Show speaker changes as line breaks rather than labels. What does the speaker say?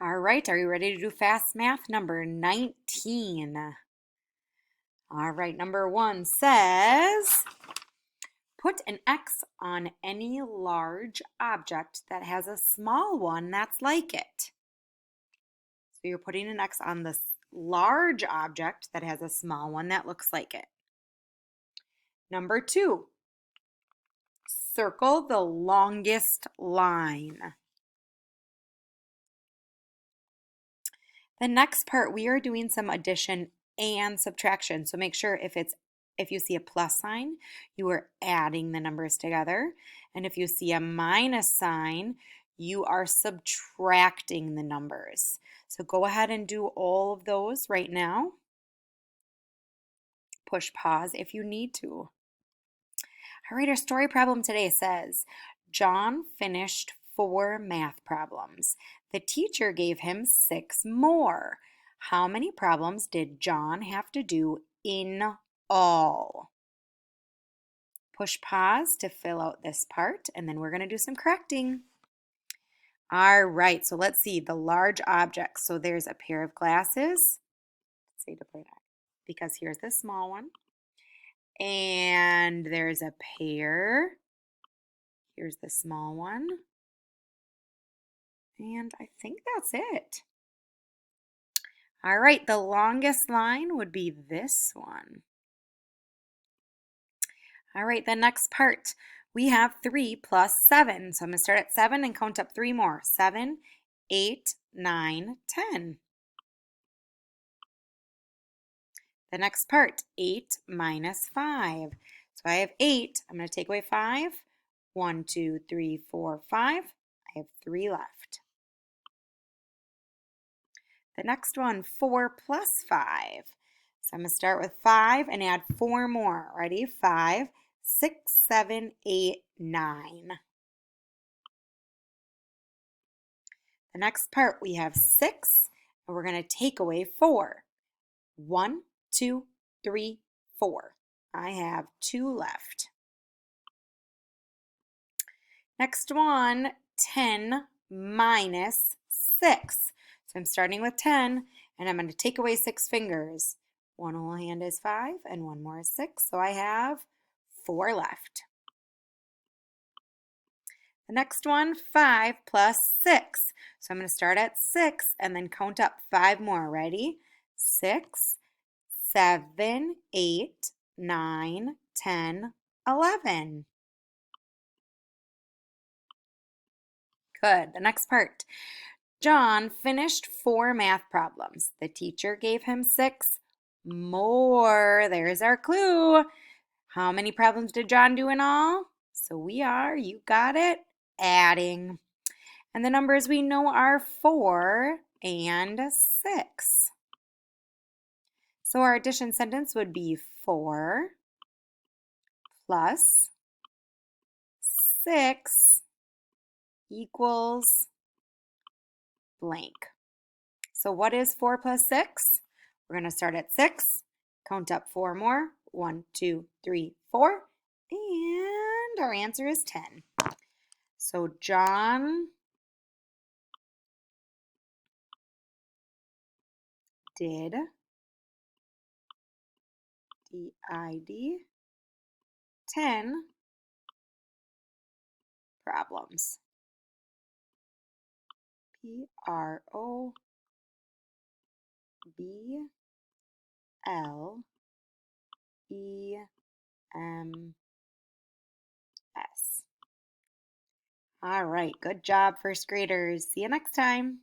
All right, are you ready to do fast math number 19? All right, number 1 says, put an X on any large object that has a small one that's like it. So you're putting an X on this large object that has a small one that looks like it. Number 2, circle the longest line. The next part, we are doing some addition and subtraction. So make sure if you see a plus sign, you are adding the numbers together. And if you see a minus sign, you are subtracting the numbers. So go ahead and do all of those right now. Push pause if you need to. All right, our story problem today says, John finished 4 math problems. The teacher gave him 6 more. How many problems did John have to do in all? Push pause to fill out this part, and then we're going to do some correcting. All right, so let's see the large objects. So there's a pair of glasses. Let's say to play that because here's the small one. And there's a pair. Here's the small one. And I think that's it. All right, the longest line would be this one. All right, the next part, we have 3 plus 7. So I'm going to start at 7 and count up 3 more. 7, 8, 9, 10. The next part, 8 minus 5. So I have 8. I'm going to take away 5. 1, 2, 3, 4, 5. I have 3 left. The next one, 4 plus 5. So I'm going to start with 5 and add 4 more. Ready? 5, 6, 7, 8, 9. The next part, we have 6, and we're going to take away 4. 1, 2, 3, 4. I have 2 left. Next one, 10 minus 6. So I'm starting with 10, and I'm going to take away 6 fingers. One whole hand is 5, and one more is 6, so I have 4 left. The next one, 5 plus 6. So I'm going to start at 6 and then count up 5 more. Ready? 6, 7, 8, 9, 10, 11. Good. The next part. John finished 4 math problems. The teacher gave him 6 more. There's our clue. How many problems did John do in all? So you got it, adding. And the numbers we know are 4 and 6. So our addition sentence would be 4 plus 6 equals blank. So what is 4 plus 6? We're going to start at 6, count up 4 more. 1, 2, 3, 4. And our answer is 10. So John did DID 10 problems. Problems. All right, good job, first graders. See you next time.